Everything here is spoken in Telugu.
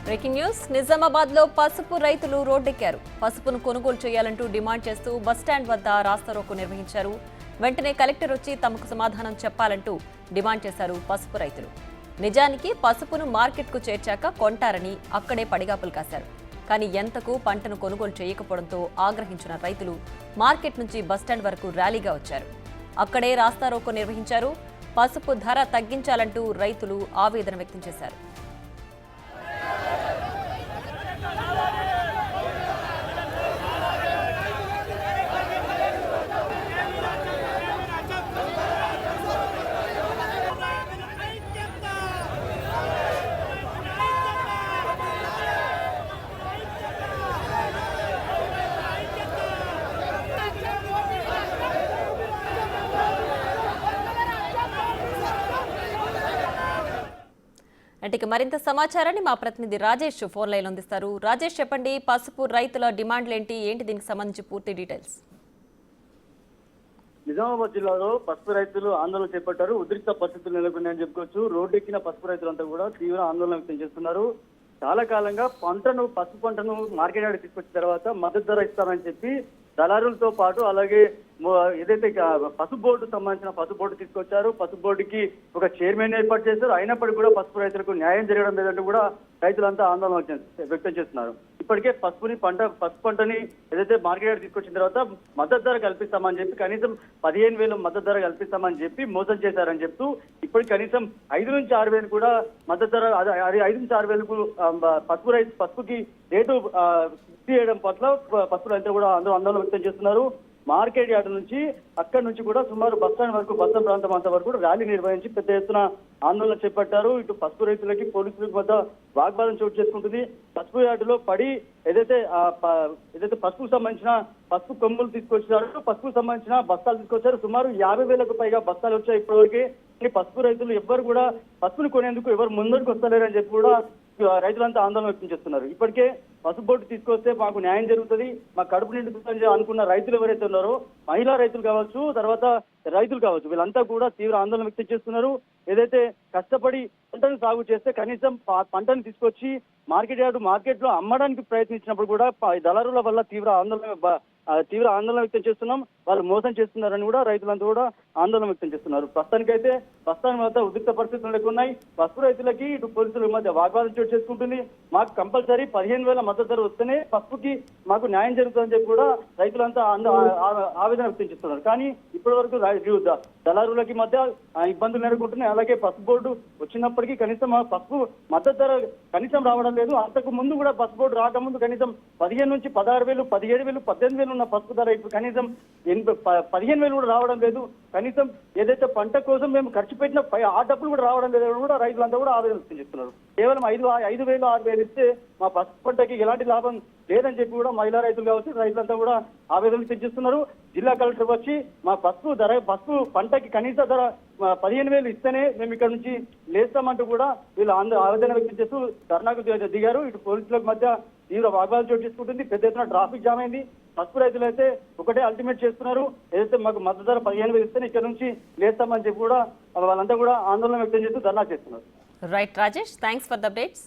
బ్రేకింగ్ న్యూస్ నిజామాబాద్ లో పసుపు రైతులు రోడ్డెక్కారు. పసుపును కొనుగోలు చేయాలంటూ డిమాండ్ చేస్తూ బస్టాండ్ వద్ద రాస్తారోకో నిర్వహించారు. వెంటనే కలెక్టర్ వచ్చి తమకు సమాధానం చెప్పాలంటూ డిమాండ్ చేశారు పసుపు రైతులు. నిజానికి పసుపును మార్కెట్కు చేర్చాక కొంటారని అక్కడే పడిగాపులు కాశారు. కానీ ఎంతకు పంటను కొనుగోలు చేయకపోవడంతో ఆగ్రహించిన రైతులు మార్కెట్ నుంచి బస్టాండ్ వరకు ర్యాలీగా వచ్చారు. అక్కడే రాస్తారోకో నిర్వహించారు. పసుపు ధర తగ్గించాలంటూ రైతులు ఆవేదన వ్యక్తం చేశారు. అంటే మరింత సమాచారాన్ని మా ప్రతినిధి రాజేష్ ఫోన్ లైన్ అందిస్తారు. రాజేష్, చెప్పండి, పసుపు రైతుల డిమాండ్లు ఏంటి దీనికి సంబంధించి పూర్తి డీటెయిల్స్. నిజామాబాద్ జిల్లాలో పసుపు రైతులు ఆందోళన చేపట్టారు. ఉద్రిక్త పరిస్థితులు నెలకొన్నాయని చెప్పుకోవచ్చు. రోడ్డెక్కిన పసుపు రైతులంతా కూడా తీవ్ర ఆందోళన వ్యక్తం చేస్తున్నారు. చాలా కాలంగా పసుపు పంటను మార్కెట్ యార్డ్ తీసుకొచ్చిన తర్వాత మద్దతు ధర ఇస్తారని చెప్పి దళారులతో పాటు అలాగే ఏదైతే పసుపు బోర్డు సంబంధించిన పసుపు బోర్డు తీసుకొచ్చారు. పసుపు బోర్డుకి ఒక చైర్మన్ ఏర్పాటు చేశారు. అయినప్పటికీ కూడా పసుపు రైతులకు న్యాయం జరగడం లేదంటూ కూడా రైతులంతా ఆందోళన వ్యక్తం చేస్తున్నారు. ఇప్పటికే పసుపు పంటని ఏదైతే మార్కెట్ యార్డ్ తీసుకొచ్చిన తర్వాత మద్దతు ధర కల్పిస్తామని చెప్పి కనీసం 15,000 మద్దతు ధర కల్పిస్తామని చెప్పి మోసం చేశారని చెప్తూ ఇప్పటికి కనీసం 5 నుంచి 6,000 కూడా మద్దతు ధర 5 నుంచి 6,000 పసుపుకి రేటు చేయడం పట్ల పసుపు రైతులు కూడా ఆందోళన వ్యక్తం చేస్తున్నారు. మార్కెట్ యార్డ్ నుంచి అక్కడి నుంచి కూడా సుమారు బస్టాండ్ వరకు బస్టాండ్ ప్రాంతం అంత వరకు కూడా ర్యాలీ నిర్వహించి పెద్ద ఎత్తున ఆందోళన చేపట్టారు. ఇటు పసుపు రైతులకి పోలీసులకు మధ్య వాగ్వాదం చోటు చేసుకుంటుంది. పసుపు యార్డులో పడి ఏదైతే పసుపుకు సంబంధించిన పసుపు కొమ్ములు తీసుకొచ్చారు, పసుపుకు సంబంధించిన బస్తాలు తీసుకొచ్చారు. సుమారు 50,000కు పైగా బస్తాలు వచ్చాయి ఇప్పటివరకే. పసుపు రైతులు ఎవ్వరు కూడా పసుపును కొనేందుకు ఎవరు ముందరికి వస్తలేరని చెప్పి కూడా రైతులంతా ఆందోళన వ్యక్తం చేస్తున్నారు. ఇప్పటికే పసుపు బోర్డు తీసుకొస్తే మాకు న్యాయం జరుగుతుంది, మా కడుపు నిండుతుందని అనుకున్న రైతులు ఎవరైతే ఉన్నారో, మహిళా రైతులు కావచ్చు, తర్వాత రైతులు కావచ్చు, వీళ్ళంతా కూడా తీవ్ర ఆందోళన వ్యక్తం చేస్తున్నారు. ఏదైతే కష్టపడి పంటను సాగు చేస్తే కనీసం పంటను తీసుకొచ్చి మార్కెట్లో అమ్మడానికి ప్రయత్నించినప్పుడు కూడా దళారుల వల్ల తీవ్ర ఆందోళన వ్యక్తం చేస్తున్నాం, వాళ్ళు మోసం చేస్తున్నారని కూడా రైతులంతా కూడా ఆందోళన వ్యక్తం చేస్తున్నారు. ప్రస్తుతానికైతే బస్తాన్ వద్ద ఉద్రిక్త పరిస్థితులు నెలకొన్నాయి. పసుపు రైతులకి ఇటు పోలీసుల మధ్య వాగ్వాదం చోటు చేసుకుంటుంది. మాకు కంపల్సరీ 15,000 మద్దతు ధర వస్తేనే పసుపుకి మాకు న్యాయం జరుగుతుందని చెప్పి కూడా రైతులంతా ఆవేదన వ్యక్తం చేస్తున్నారు. కానీ ఇప్పటి వరకు దళారులకి మధ్య ఇబ్బందులు నెలకొంటున్నాయి. అలాగే పసుపు బోర్డు వచ్చినప్పటికీ కనీసం పసుపు మద్దతు ధర కనీసం రావడం లేదు. అంతకు ముందు కూడా పసుపు బోర్డు రాకముందు కనీసం 15,000 నుంచి 16,000, 17,000, 18,000 ఉన్న పసుపు ధర ఇప్పుడు కనీసం 15,000 కూడా రావడం లేదు. కనీసం ఏదైతే పంట కోసం మేము ఖర్చు పెట్టిన ఆ డబ్బులు కూడా రావడం లేదని కూడా రైతులంతా కూడా ఆవేదన వ్యక్తం చేస్తున్నారు. కేవలం 5,000, 6,000 ఇస్తే మా పసుపు పంటకి ఎలాంటి లాభం లేదని చెప్పి కూడా మహిళా రైతులు కావచ్చు, రైతులంతా కూడా ఆవేదన వ్యక్తం చేస్తున్నారు. జిల్లా కలెక్టర్ వచ్చి మా పసుపు పంటకి కనీస ధర 15,000 ఇస్తేనే మేము ఇక్కడ నుంచి లేస్తామంటూ కూడా వీళ్ళు ఆవేదన వ్యక్తం చేస్తూ ధర్నాకు దిగారు. ఇటు పోలీసులకు మధ్య తీవ్ర వాగ్వాదం చోటు చేసుకుంటుంది. పెద్ద ఎత్తున ట్రాఫిక్ జామ్ అయింది. పసుపు రైతులు అయితే ఒకటే అల్టిమేట్ చేస్తున్నారు, ఏదైతే మాకు మద్దతు ధర 15,000 ఇస్తేనే ఇక్కడ నుంచి లేస్తామని చెప్పి కూడా వాళ్ళంతా కూడా ఆందోళన వ్యక్తం చేస్తూ ధర్నా చేస్తున్నారు. Right Rajesh, thanks for the updates.